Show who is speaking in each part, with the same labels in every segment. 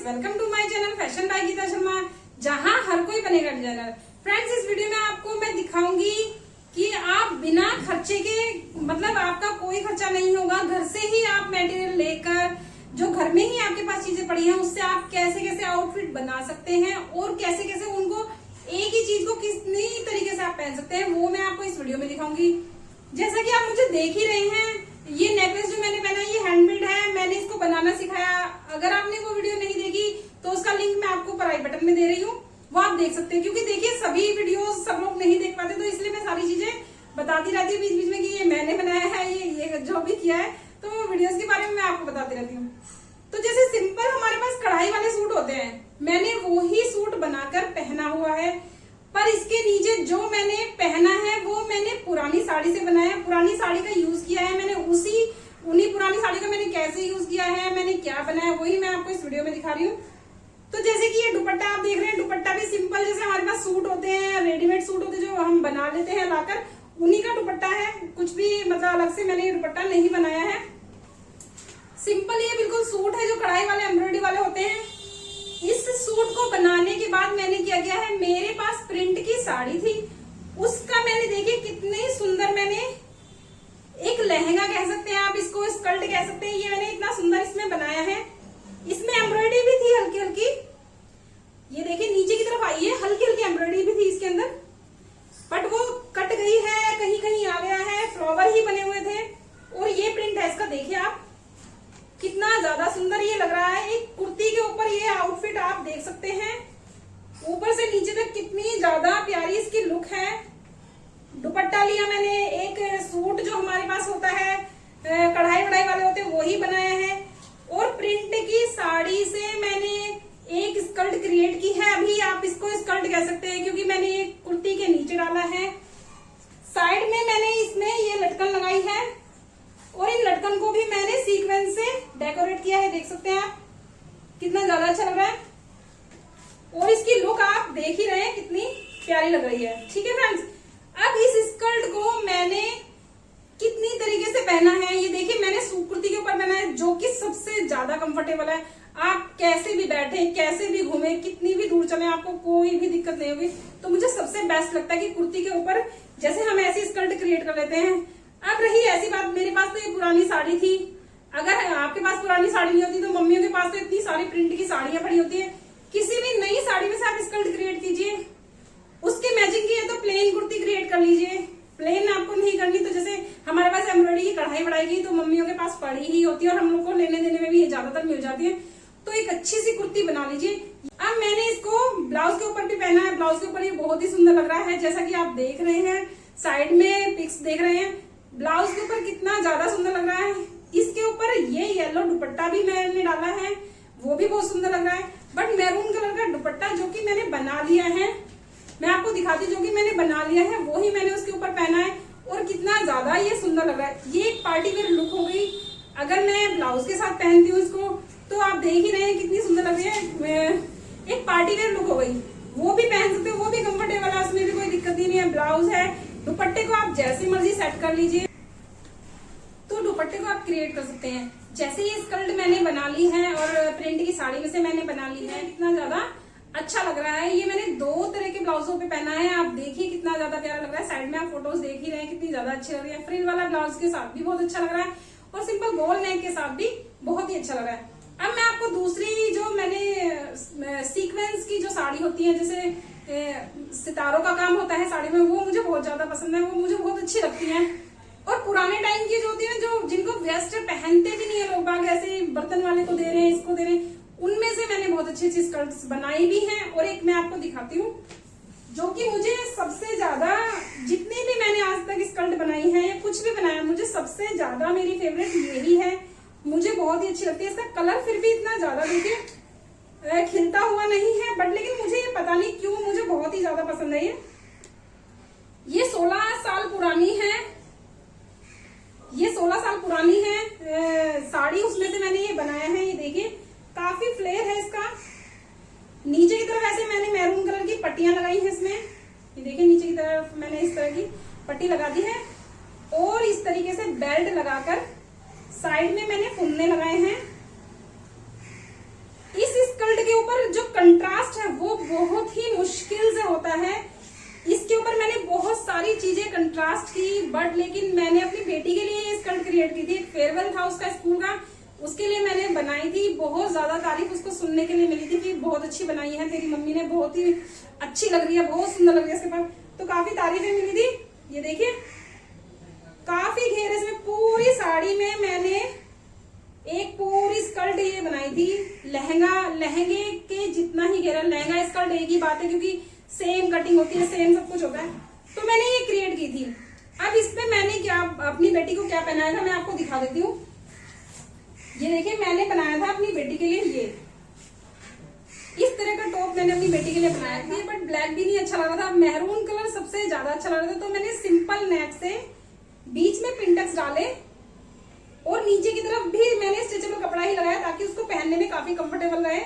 Speaker 1: Welcome to my channel fashion by Geeta Sharma, जहां हर कोई बनेगा डिजाइनर। फ्रेंड्स, इस वीडियो में आपको मैं दिखाऊंगी कि आप बिना खर्चे के, मतलब आपका कोई खर्चा नहीं होगा, घर से ही आप मटेरियल लेकर, जो घर में ही आपके पास चीजें पड़ी हैं, उससे आप कैसे कैसे आउटफिट बना सकते हैं और कैसे कैसे उनको एक ही चीज को कितनी तरीके से आप पहन सकते हैं, वो मैं आपको इस वीडियो में दिखाऊंगी। जैसा कि आप मुझे देख ही रहे हैं, ये नेकलेस जो मैंने पहना है ये हैंडमेड है, मैंने इसको बनाना सिखाया। अगर आपने वो वीडियो नहीं देखी तो उसका लिंक मैं आपको ऊपर आई बटन में दे रही हूँ, वो आप देख सकते हैं। क्योंकि देखिए, सभी वीडियोस सब लोग नहीं देख पाते, तो इसलिए मैं सारी चीजें बताती रहती हूँ बीच बीच में कि ये मैंने बनाया है, ये जो भी किया है, तो वीडियोस के बारे में मैं आपको बताती रहती हूँ। तो जैसे सिंपल हमारे पास कढ़ाई वाले सूट होते हैं, मैंने वो ही सूट बनाकर पहना हुआ है, पर इसके नीचे जो मैंने पहना है वो मैंने पुरानी साड़ी से बनाया है, पुरानी साड़ी का यूज किया है मैंने। उन्हीं पुरानी साड़ी का मैंने कैसे यूज किया है, मैंने क्या बनाया, वही मैं आपको इस वीडियो में दिखा रही हूँ। तो जैसे कि ये दुपट्टा आप देख रहे हैं, दुपट्टा भी सिंपल, जैसे हमारे पास सूट होते हैं, रेडीमेड सूट होते हैं जो हम बना लेते हैं लाकर, उन्हीं का दुपट्टा है। कुछ भी मतलब अलग से मैंने ये दुपट्टा नहीं बनाया है, सिंपल ये बिल्कुल सूट है जो कढ़ाई वाले एम्ब्रॉयडरी वाले होते हैं। इस सूट को बनाने के बाद मैंने क्या किया है, मेरे पास प्रिंट की साड़ी थी, उसका मैंने देखिए कितनी सुंदर, मैंने एक लहंगा कह सकते हैं आप इसको, स्कर्ट कह सकते हैं, ये मैंने इतना सुंदर इसमें बनाया है। इसमें एम्ब्रॉयडरी भी थी हल्की हल्की, ये देखिए नीचे की तरफ आई है, हल्की हल्की एम्ब्रॉयडरी भी थी इसके अंदर, बट वो कट गई है, कहीं कहीं आ गया है, फ्लावर ही बने हुए थे। और ये प्रिंट है इसका, देखिए आप कितना ज्यादा सुंदर ये लग रहा है। एक कुर्ती के ऊपर ये आउटफिट आप देख सकते हैं, ऊपर से नीचे तक कितनी ज्यादा प्यारी इसकी लुक है। दुपट्टा लिया मैंने, एक सूट जो हमारे पास होता है कढ़ाई वढ़ाई वाले होते हैं, वो ही बनाया है। और प्रिंट की साड़ी से मैंने एक स्कर्ट क्रिएट की है, अभी आप इसको स्कर्ट कह सकते हैं क्योंकि मैंने ये कुर्ती के नीचे डाला है। साइड में मैंने इसमें ये लटकन लगाई है और इन लटकन को भी मैंने सीक्वेंस से डेकोरेट किया है, देख सकते हैं आप कितना ज्यादा अच्छा लग रहा है। और इसकी लुक आप देख ही रहे हैं कितनी प्यारी लग रही है। ठीक है फ्रेंड्स, अब इस स्कर्ट को मैंने कितनी तरीके से पहना है, ये देखिए मैंने सूट कुर्ती के ऊपर पहना है, जो कि सबसे ज्यादा कंफर्टेबल है। आप कैसे भी बैठे, कैसे भी घूमे, कितनी भी दूर चले, आपको कोई भी दिक्कत नहीं होगी। तो मुझे सबसे बेस्ट लगता है कि कुर्ती के ऊपर जैसे हम ऐसी स्कर्ट क्रिएट कर लेते हैं। अब रही ऐसी बात, मेरे पास तो ये पुरानी साड़ी थी, अगर आपके पास पुरानी साड़ी नहीं होती तो मम्मियों के पास तो इतनी सारी प्रिंट की साड़ियां पड़ी होती है, किसी भी नई साड़ी में से आप स्कर्ट क्रिएट कीजिए, उसकी मैचिंग की है तो प्लेन कुर्ती क्रिएट कर लीजिए। प्लेन आपको नहीं करनी तो जैसे हमारे पास एम्ब्रॉयडरी की कढ़ाई बढ़ाई की तो मम्मियों के पास पड़ी ही होती है और हम लोग को लेने देने में भी ये ज्यादातर मिल जाती है, तो एक अच्छी सी कुर्ती बना लीजिए। अब मैंने इसको ब्लाउज के ऊपर भी पहना है, ब्लाउज के ऊपर ये बहुत ही सुंदर लग रहा है, जैसा कि आप देख रहे हैं, साइड में पिक्स देख रहे हैं, ब्लाउज के ऊपर कितना ज्यादा सुंदर लग रहा है। इसके ऊपर ये येलो दुपट्टा भी मैंने डाला है, वो भी बहुत सुंदर लग रहा है। बट मैरून कलर का दुपट्टा जो कि मैंने बना लिया है, मैं आपको दिखाती हूँ, जो कि मैंने बना लिया है वो ही मैंने उसके ऊपर पहना है और कितना ज्यादा ये सुंदर लग रहा है। ये एक पार्टी वेयर लुक हो गई। अगर मैं ब्लाउज के साथ पहनती हूँ इसको तो आप देख ही रहे हैं कितनी सुंदर लग रही है, एक पार्टी वेयर लुक हो गई। वो भी पहन सकते हो, वो भी कंफर्टेबल है, उसमें भी कोई दिक्कत ही नहीं है। ब्लाउज है, दुपट्टे को आप जैसी मर्जी सेट कर लीजिए, तो दुपट्टे को आप क्रिएट कर सकते हैं। जैसे ये स्कर्ट मैंने बना ली है और प्रिंट की साड़ी में से मैंने बना ली है, कितना ज्यादा अच्छा लग रहा है। ये मैंने दो तरह के ब्लाउजों पे पहना है, आप देखिए कितना ज्यादा प्यारा लग रहा है। साइड में आप फोटोज देख ही रहे हैं कितनी ज्यादा अच्छी लग रही है। फ्रिल वाला ब्लाउज के साथ भी बहुत अच्छा लग रहा है और सिंपल गोल नेक के साथ भी बहुत ही अच्छा लग रहा है। अब मैं आपको दूसरी जो मैंने सीक्वेंस की जो साड़ी होती है, जैसे सितारों का काम होता है साड़ी में, वो मुझे बहुत ज्यादा पसंद है, वो मुझे बहुत अच्छी लगती है। और पुराने टाइम की जो होती है, जो जिनको वेस्ट पहनते भी नहीं है लोग बाग, ऐसे बर्तन वाले को दे रहे हैं, इसको दे रहे हैं, उनमें से मैंने बहुत अच्छी अच्छी स्कर्ट्स बनाई भी हैं। और एक मैं आपको दिखाती हूँ जो कि मुझे सबसे ज्यादा, जितनी भी मैंने आज तक स्कर्ट बनाई है या कुछ भी बनाया, मुझे सबसे ज्यादा मेरी फेवरेट यही है, मुझे बहुत ही अच्छी लगती है। इसका कलर फिर भी इतना ज्यादा देखिए खिलता हुआ नहीं है, बट लेकिन मुझे ये पता नहीं क्यों मुझे बहुत ही ज्यादा पसंद है। ये 16 साल पुरानी है, ये 16 साल पुरानी है साड़ी, उसमें से मैंने ये बनाया है। ये देखिए काफी फ्लेयर है इसका, नीचे की तरफ ऐसे मैंने मैरून कलर की पट्टियां लगाई हैं इसमें, ये देखिए नीचे की तरफ मैंने इस तरह की पट्टी लगा दी है और इस तरीके से बेल्ट लगाकर साइड में मैंने फुन्ने लगाए हैं। इस स्कर्ट कंट्रास्ट है वो बहुत ही मुश्किल से होता है। इसके ऊपर मैंने बहुत सारी चीजें कंट्रास्ट की, बट लेकिन मैंने अपनी बेटी के लिए ये स्कर्ट क्रिएट की थी। एक फेयरवेल था उसका स्कूल का, उसके लिए मैंने बनाई थी। बहुत ज्यादा तारीफ उसको सुनने के लिए मिली थी कि बहुत अच्छी बनाई है तेरी मम्मी ने, बहुत ही अच्छी लग रही है, बहुत सुंदर लग रही है इसके पास, तो काफी तारीफें मिली थी। ये देखिए काफी घेरे में पूरी साड़ी में मैंने एक पूरी स्कर्ट ये बनाई थी। लहंगे के जितना ही घेरा, लहंगा स्कर्ट एक ही बात है क्योंकि सेम कटिंग होती है, सेम सब कुछ होता है, तो मैंने ये क्रिएट की थी। अब इसमें मैंने क्या अपनी बेटी को क्या पहनाया था मैं आपको दिखा देती हूँ। ये देखिए मैंने बनाया था अपनी बेटी के लिए ये इस तरह का टॉप मैंने अपनी बेटी के लिए बनाया था, बट ब्लैक भी नहीं अच्छा लग रहा था, मैरून कलर सबसे ज्यादा अच्छा लग रहा था। तो मैंने सिंपल नेट से बीच में पिंटक्स डाले और नीचे की तरफ भी मैंने स्ट्रेचेबल कपड़ा ही लगाया ताकि उसको पहनने में काफी कंफर्टेबल रहे,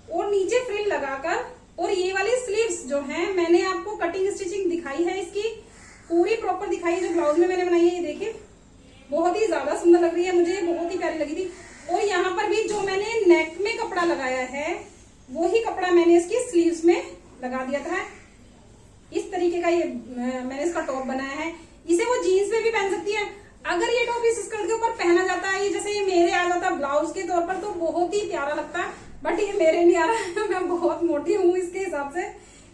Speaker 1: और नीचे फ्रिल लगाकर, और ये वाली स्लीव्स जो है मैंने आपको कटिंग स्टिचिंग दिखाई है, इसकी पूरी प्रॉपर दिखाई है जो ब्लाउज में मैंने बनाई है। ये देखिए बहुत ही ज्यादा सुंदर लग रही है, मुझे बहुत ही प्यारी लगी थी। और यहाँ पर भी जो मैंने नेक में कपड़ा लगाया है वही कपड़ा मैंने इसकी स्लीव्स में लगा दिया था। इस तरीके का ये मैंने इसका टॉप बनाया है। इसे वो जीन्स में भी पहन सकती है। अगर ये टॉप इस स्कर्ट के ऊपर पहना जाता है, ये जैसे ये मेरे आ जाता ब्लाउज के तौर पर, तो बहुत ही प्यारा लगता है, बट ये मेरे नहीं आ रहा है। मैं बहुत मोटी हूँ इसके हिसाब से।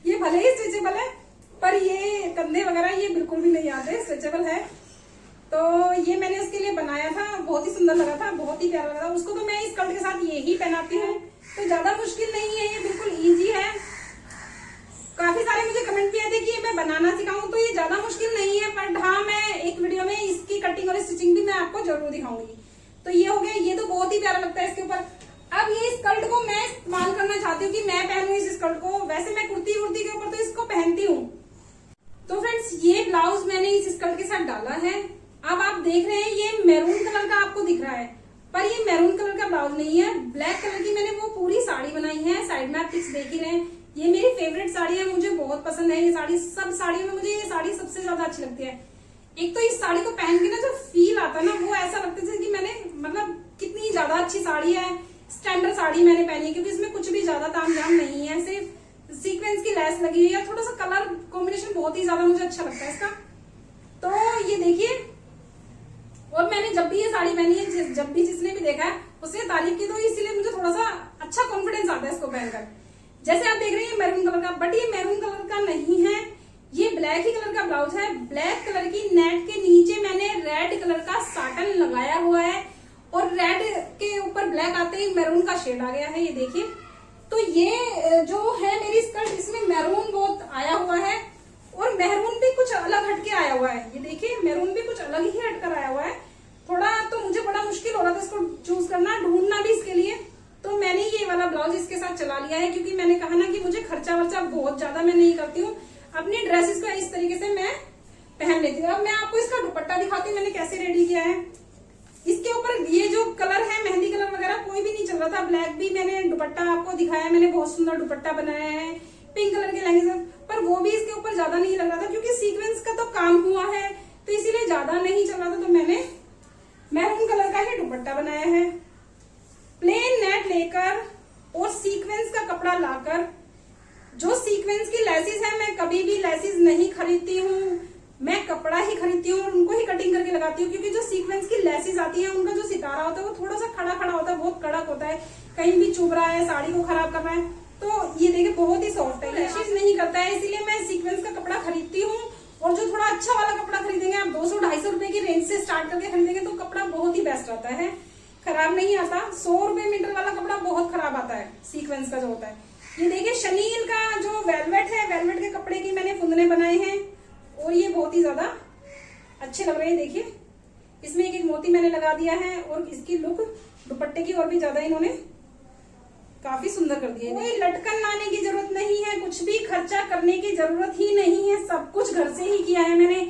Speaker 1: ये भले ही स्ट्रेचेबल है पर ये कंधे वगैरह ये बिल्कुल भी नहीं आते, स्ट्रेचेबल है। तो ये मैंने उसके लिए बनाया था, बहुत ही सुंदर लगा था, बहुत ही प्यारा लगा था। उसको तो मैं इस स्कर्ट के साथ ये ही पहनाती हूँ, तो ज्यादा मुश्किल नहीं है, ये बिल्कुल इजी है। काफी सारे मुझे कमेंट भी आए थे कि मैं बनाना सिखाऊं, तो ये ज्यादा मुश्किल नहीं है, बट हाँ मैं एक वीडियो में इसकी कटिंग और स्टिचिंग भी मैं आपको जरूर दिखाऊंगी। तो ये हो गया, ये तो बहुत ही प्यारा लगता है इसके ऊपर। अब ये स्कर्ट को मैं इस्तेमाल करना चाहती हूँ कि मैं पहनूं इस स्कर्ट को। वैसे मैं कुर्ती वुर्ती के ऊपर तो इसको पहनती हूँ। तो फ्रेंड्स ये ब्लाउज मैंने इस स्कर्ट के साथ डाला है। अब आप देख रहे हैं ये मैरून कलर का आपको दिख रहा है, पर ये मैरून कलर का ब्लाउज नहीं है, ब्लैक कलर की मैंने वो पूरी साड़ी बनाई है। साइड में आप पिक्स देख ही रहे हैं। ये मेरी फेवरेट साड़ी है, मुझे बहुत पसंद है ये साड़ी। सब साड़ियों में मुझे ये साड़ी सबसे ज्यादा अच्छी लगती है। एक तो इस साड़ी को पहन के ना जो फील आता है ना, वो ऐसा लगता है कि मैंने मतलब कितनी ज्यादा अच्छी साड़ी है, स्टैंडर्ड साड़ी मैंने पहनी है, क्योंकि इसमें कुछ भी ज्यादा तामझाम नहीं है, सिर्फ सीक्वेंस की लेस लगी हुई है। थोड़ा सा कलर कॉम्बिनेशन बहुत ही ज्यादा मुझे अच्छा लगता है इसका। तो ये देखिए, और मैंने जब भी ये साड़ी पहनी है, जब भी जिसने भी देखा है उसने तारीफ की, तो इसीलिए मुझे थोड़ा सा अच्छा कॉन्फिडेंस आता है इसको पहनकर। जैसे आप देख रहे हैं मैरून कलर का, बट ये मैरून कलर का नहीं है, ये ब्लैक ही कलर का ब्लाउज है। ब्लैक कलर की नेट के नीचे मैंने रेड कलर का साटन लगाया हुआ है, और रेड के ऊपर ब्लैक आते ही मैरून का शेड आ गया है। ये देखिए, तो ये जो है मेरी स्कर्ट, इसमें मैरून बहुत आया हुआ है, और मैरून भी कुछ अलग हटके आया हुआ है। ये देखिए मैरून भी कुछ अलग ही हटकर आया हुआ है। थोड़ा तो मुझे बड़ा मुश्किल हो रहा था इसको चूज करना, ढूंढना भी इसके लिए। तो मैंने ये वाला ब्लाउज इसके साथ चला लिया है, क्योंकि मैंने कहा ना कि मुझे खर्चा वर्चा बहुत ज्यादा मैं नहीं करती हूँ, अपनी ड्रेसेस को इस तरीके से मैं पहन लेती हूँ। अब मैं आपको इसका दुपट्टा दिखाती हूँ मैंने कैसे रेडी किया है। इसके ऊपर ये जो कलर है मेहंदी कलर वगैरह कोई भी नहीं चल रहा था, ब्लैक भी मैंने दुपट्टा आपको दिखाया, मैंने बहुत सुंदर दुपट्टा बनाया है पिंक कलर के लहंगे से, पर वो भी इसके ऊपर ज्यादा नहीं लग रहा था, क्योंकि सीक्वेंस का तो काम हुआ है, तो इसीलिए ज्यादा नहीं चल रहा था। तो मैंने मैरून कलर का ही दुपट्टा बनाया है। प्लेन नेट लेकर और सीक्वेंस का कपड़ा लाकर, जो सीक्वेंस की लेसिस है, मैं कभी भी लेसिस नहीं खरीदती हूँ, मैं कपड़ा ही खरीदती हूँ और उनको ही कटिंग करके लगाती हूँ, क्योंकि जो सीक्वेंस की लेसिस आती है उनका जो सितारा होता है वो थोड़ा सा खड़ा खड़ा होता है, बहुत कड़क होता है, कहीं भी चुभ रहा है, साड़ी को खराब कर रहा है। तो ये देखिए बहुत ही सॉफ्ट है, लेसिस नहीं करता है, इसीलिए मैं सीक्वेंस का कपड़ा खरीदती हूँ। और जो थोड़ा अच्छा वाला कपड़ा खरीदेंगे आप 200-250 रुपए की रेंज से स्टार्ट करके खरीदेंगे तो कपड़ा बहुत ही बेस्ट आता है, खराब नहीं आता। 100 रुपए मीटर वाला कपड़ा बहुत खराब आता है सीक्वेंस का जो होता है। ये देखिए शनील का जो वेलवेट है, वेलवेट के कपड़े की मैंने फुंदने बनाए हैं, और ये बहुत ही ज्यादा अच्छे लग रहे हैं। देखिए इसमें एक एक मोती मैंने लगा दिया है, और इसकी लुक दुपट्टे की और भी ज्यादा इन्होंने काफी सुंदर कर दिया है। कोई लटकन लाने की जरूरत नहीं है, कुछ भी खर्चा करने की जरूरत ही नहीं है, सब कुछ घर से ही किया है मैंने।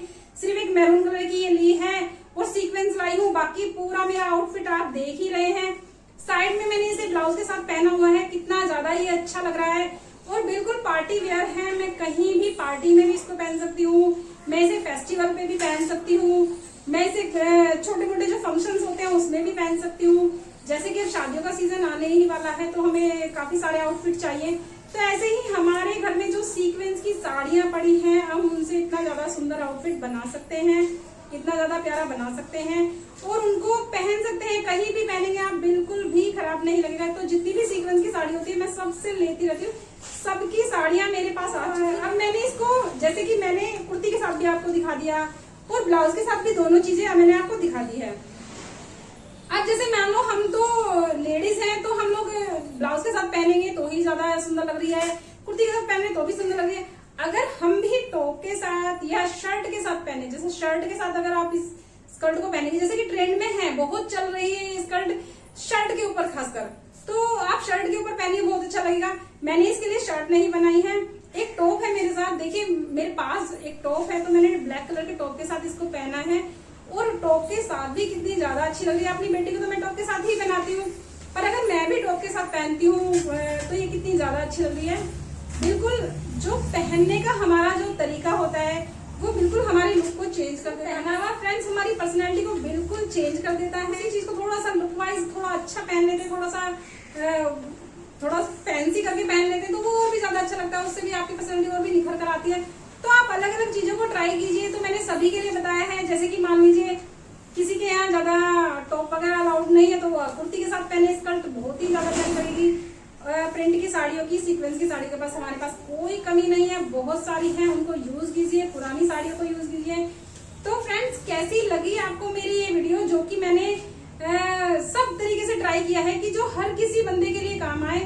Speaker 1: सिर्फ एक मैरून कलर की ये ली है और सीक्वेंस लाई हूँ, बाकी पूरा मेरा आउटफिट आप देख ही रहे हैं। साइड में मैंने इसे ब्लाउज के साथ पहना हुआ है, कितना ज्यादा ये अच्छा लग रहा है, और बिल्कुल पार्टी वेयर है। मैं कहीं भी पार्टी में भी इसको पहन सकती हूँ, मैं इसे फेस्टिवल पे भी पहन सकती हूँ, मैं इसे छोटे मोटे जो फंक्शंस होते हैं उसमें भी पहन सकती हूँ। जैसे कि अब शादियों का सीजन आने ही वाला है तो हमें काफी सारे आउटफिट चाहिए। तो ऐसे ही हमारे घर में जो सीक्वेंस की साड़ियां पड़ी हैं, हम उनसे इतना ज्यादा सुंदर आउटफिट बना सकते हैं, इतना ज्यादा प्यारा बना सकते हैं और उनको पहन सकते हैं। कहीं भी पहनेंगे आप बिल्कुल भी खराब नहीं लगेगा। तो जितनी भी सीक्वेंस की साड़ी होती है मैं सबसे लेती रहती हूँ, सबकी साड़ियां मेरे पास आ चुकी हैं। अब मैंने इसको, जैसे कि मैंने कुर्ती के साथ भी आपको दिखा दिया और ब्लाउज के साथ भी दोनों चीजें मैंने आपको दिखा दी है। अब जैसे मान लो हम तो लेडीज हैं तो हम लोग ब्लाउज के साथ पहनेंगे तो ही ज्यादा सुंदर लग रही है, कुर्ती के साथ पहने तो भी सुंदर लग रही है। अगर हम भी टॉप के साथ या शर्ट के साथ पहने, जैसे शर्ट के साथ अगर आप इस स्कर्ट को पहनेंगे, जैसे कि ट्रेंड में है, बहुत चल रही है ये स्कर्ट शर्ट के ऊपर खासकर, तो आप शर्ट के ऊपर पहनिए, बहुत अच्छा लगेगा। मैंने इसके लिए शर्ट नहीं बनाई है, एक टॉप है मेरे साथ। देखिए मेरे पास एक टॉप है तो मैंने ब्लैक कलर के टॉप के साथ इसको पहना है और टॉप के साथ भी कितनी ज्यादा अच्छी लग रही है। अपनी बेटी को तो मैं टॉप के साथ ही पहनाती हूँ, पर अगर मैं भी टॉप के साथ पहनती हूँ तो ये कितनी ज्यादा अच्छी लग रही है। बिल्कुल जो पहनने का हमारा जो तरीका होता है वो बिल्कुल हमारे लुक को चेंज कर देता है। पहनावा फ्रेंड्स हमारी पर्सनैलिटी को बिल्कुल चेंज कर देता है। इसी चीज को थोड़ा सा लुक वाइज थोड़ा अच्छा पहन लेते, थोड़ा फैंसी करके पहन लेते हैं तो वो और भी ज्यादा अच्छा लगता है, उससे भी आपकी पर्सनैलिटी और भी निखर कर आती है। तो आप अलग अलग चीजों को ट्राई कीजिए। तो मैंने सभी के लिए बताया है, जैसे कि मान लीजिए किसी के यहाँ ज्यादा टॉप वगैरह अलाउड नहीं है तो कुर्ती के साथ पहने स्कर्ट बहुत ही ज्यादा प्यारी लगेगी। प्रिंट की साड़ियों की, सीक्वेंस की साड़ी के पास हमारे पास कोई कमी नहीं है, बहुत सारी है, उनको यूज कीजिए, पुरानी साड़ियों को यूज कीजिए। तो फ्रेंड्स कैसी लगी आपको मेरी ये वीडियो, जो कि मैंने सब तरीके से ट्राई किया है कि जो हर किसी बंदे के लिए काम आए,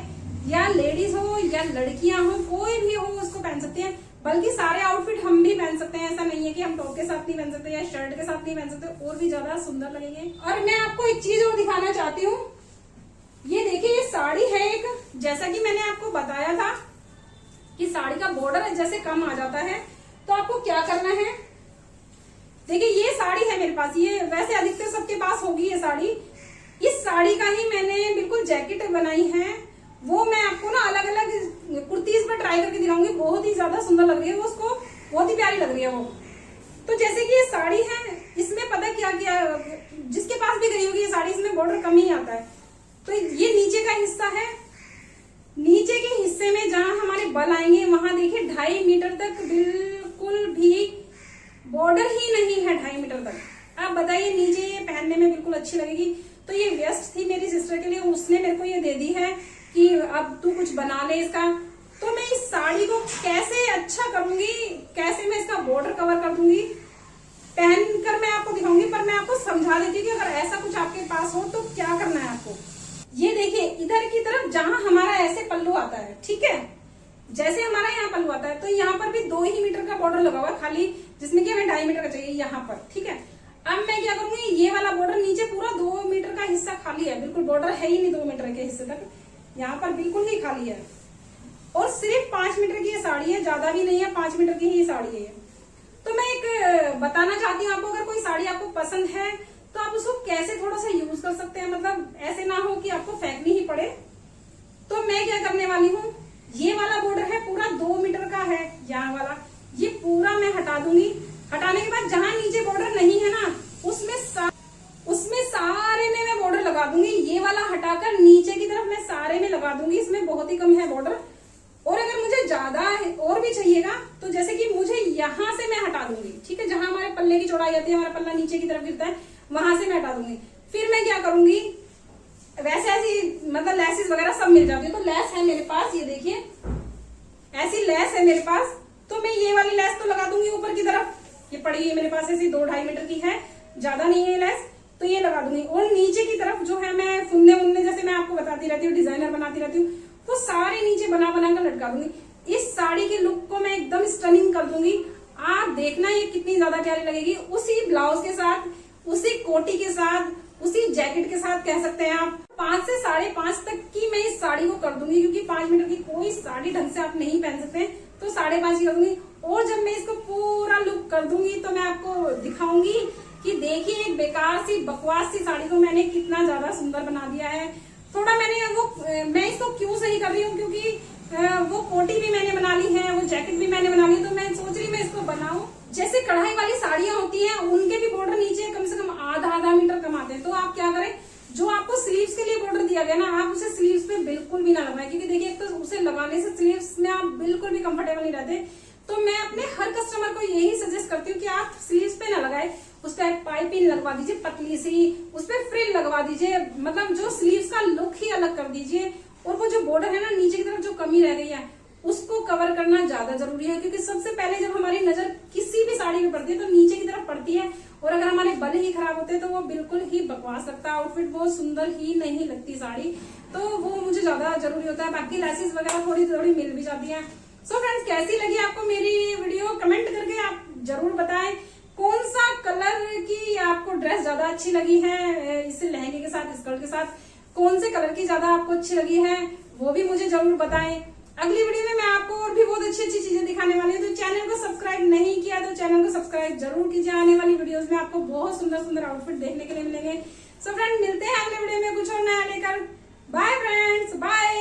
Speaker 1: या लेडीज हो या लड़कियां हो, कोई भी हो उसको पहन सकते हैं। बल्कि सारे आउटफिट हम भी पहन सकते हैं, ऐसा नहीं है कि हम टॉप के साथ नहीं पहन सकते या शर्ट के साथ नहीं पहन सकते, और भी ज्यादा सुंदर लगेंगे। और मैं आपको एक चीज और दिखाना चाहती हूँ, ये देखिए ये साड़ी है एक, जैसा कि मैंने आपको बताया था कि साड़ी का बॉर्डर जैसे कम आ जाता है तो आपको क्या करना है। देखिए ये साड़ी है मेरे पास, ये वैसे अधिकतर सबके पास होगी ये साड़ी। इस साड़ी का ही मैंने बिल्कुल जैकेट बनाई है, वो मैं आपको ना अलग अलग कुर्तीज में ट्राई करके दिखाऊंगी, बहुत ही ज्यादा सुंदर लग रही है वो, उसको बहुत ही प्यारी लग रही है वो। तो जैसे कि ये साड़ी है, इसमें पता क्या किया, जिसके पास भी गई होगी ये साड़ी, इसमें बॉर्डर कम ही आता है। तो ये नीचे का हिस्सा है, नीचे के हिस्से में जहां हमारे बल आएंगे वहां देखिए 2.5 मीटर तक बिल्कुल भी बॉर्डर ही नहीं है, 2.5 मीटर तक। आप बताइए नीचे ये पहनने में बिल्कुल अच्छी लगेगी। तो ये वेस्ट थी मेरी सिस्टर के लिए, उसने मेरे को ये दे दी है कि अब तू कुछ बना ले इसका। तो मैं इस साड़ी को कैसे अच्छा करूंगी, कैसे मैं इसका बॉर्डर कवर कर दूंगी, पहनकर मैं आपको दिखाऊंगी। पर मैं आपको समझा देती हूँ कि अगर ऐसा कुछ आपके पास हो तो क्या करना है आपको। ये देखिए इधर की तरफ जहां हमारा ऐसे पल्लू आता है, ठीक है, जैसे हमारा यहाँ पल्लू आता है तो यहाँ पर भी 2 ही मीटर का बॉर्डर लगा हुआ है खाली, जिसमें कि हमें 2.5 मीटर का चाहिए यहाँ पर, ठीक है। अब मैं क्या करूंगी, ये वाला बॉर्डर नीचे पूरा 2 मीटर का हिस्सा खाली है, बिल्कुल बॉर्डर है ही नहीं 2 मीटर के हिस्से तक, यहाँ पर बिल्कुल ही खाली है। और सिर्फ 5 मीटर की ये साड़ी है, ज्यादा भी नहीं है, 5 मीटर की ही साड़ी है। तो मैं एक बताना चाहती हूँ आपको, अगर कोई साड़ी आपको पसंद है तो आप उसको कैसे थोड़ा सा यूज कर सकते हैं, मतलब ऐसे ना हो कि आपको फेंकनी ही पड़े। तो मैं क्या करने वाली हूँ, ये वाला बॉर्डर है पूरा 2 मीटर का है, यहाँ वाला ये पूरा मैं हटा दूंगी। हटाने के बाद जहां नीचे बॉर्डर नहीं है ना, उसमें सारे में मैं बॉर्डर लगा दूंगी। ये वाला हटाकर नीचे की तरफ मैं सारे में लगा दूंगी, इसमें बहुत ही कम है बॉर्डर। और अगर मुझे ज्यादा और भी चाहिएगा तो जैसे कि मुझे यहाँ से मैं हटा दूंगी, ठीक है, जहां हमारे पल्ले की चौड़ाई आती है, हमारा पल्ला नीचे की तरफ गिरता है, वहां से मैं हटा दूंगी। फिर मैं क्या करूंगी, वैसे ऐसी मतलब लेसेस वगैरह सब मिल जाती है, तो लेस है मेरे पास, ये देखिए ऐसी लेस है मेरे पास। तो मैं ये वाली लेस तो लगा दूंगी ऊपर की तरफ, ये पड़ी है मेरे पास ऐसी 2-2.5 मीटर की है, ज्यादा नहीं है लेस, तो ये लगा दूंगी। और नीचे की तरफ जो है मैं फुन्ने उन्ने जैसे मैं आपको बताती रहती हूँ, डिजाइनर बनाती रहती हूँ, वो सारे नीचे बना कर लटका दूंगी। इस साड़ी के लुक को मैं एकदम स्टनिंग कर दूंगी। आप देखना ये कितनी ज्यादा प्यारी लगेगी, उसी ब्लाउज के साथ, उसी कोटी के साथ, उसी जैकेट के साथ, कह सकते हैं आप। 5 से 5.5 तक की मैं इस साड़ी को कर दूंगी, क्योंकि 5 मीटर की कोई साड़ी ढंग से आप नहीं पहन सकते, तो 5.5 की कर दूंगी। और जब मैं इसको पूरा लुक कर दूंगी तो मैं आपको दिखाऊंगी कि देखिए एक बेकार सी बकवास सी साड़ी को मैंने कितना ज्यादा सुंदर बना दिया है। थोड़ा मैं इसको क्यों सही कर रही हूँ, क्योंकि वो कोटी भी मैंने बना ली है, वो जैकेट भी मैंने बना ली, तो मैं सोच रही मैं इसको बनाऊं। जैसे कढ़ाई वाली साड़ियां होती हैं, उनके भी बॉर्डर नीचे कम से कम आधा मीटर कम आते हैं, तो आप क्या करें, जो आपको स्लीव्स के लिए बॉर्डर दिया गया ना, आप उसे स्लीव्स पे बिल्कुल भी ना लगाएं, क्योंकि देखिए एक तो उसे लगाने से स्लीव्स में आप बिल्कुल भी कंफर्टेबल नहीं रहते। तो मैं अपने हर कस्टमर को यही सजेस्ट करती हूँ कि आप स्लीव्स पे ना लगाए, उस पर पाइपिंग लगवा दीजिए पतली सी, उस पर फ्रिल लगवा दीजिए, मतलब जो स्लीव्स का लुक ही अलग कर दीजिए। और वो जो बॉर्डर है ना नीचे की तरफ जो कमी रह गई है उसको कवर करना ज्यादा जरूरी है, क्योंकि सबसे पहले जब हमारी नजर किसी भी साड़ी में पड़ती है तो नीचे की तरफ पड़ती है, और अगर हमारे बल ही खराब होते हैं तो वो बिल्कुल ही बकवास लगता है आउटफिट, वो सुंदर ही नहीं लगती साड़ी। तो वो मुझे ज्यादा जरूरी होता है। बाकी लेसेस वगैरह थोड़ी थोड़ी मिल भी जाती है। सो फ्रेंड्स, कैसी लगी आपको मेरी वीडियो कमेंट करके आप जरूर बताएं। कौन सा कलर की आपको ड्रेस ज्यादा अच्छी लगी है, इस लहंगे के साथ स्कर्ट के साथ कौन से कलर की ज्यादा आपको अच्छी लगी है वो भी मुझे जरूर बताएं। अगली वीडियो में मैं आपको और भी बहुत अच्छी अच्छी चीजें दिखाने वाली हूँ, तो चैनल को सब्सक्राइब नहीं किया तो चैनल को सब्सक्राइब जरूर कीजिए। आने वाली वीडियोस में आपको बहुत सुंदर सुंदर आउटफिट देखने के लिए मिलेंगे। सो फ्रेंड, मिलते हैं अगले वीडियो में कुछ और नया लेकर। Bye friends, bye.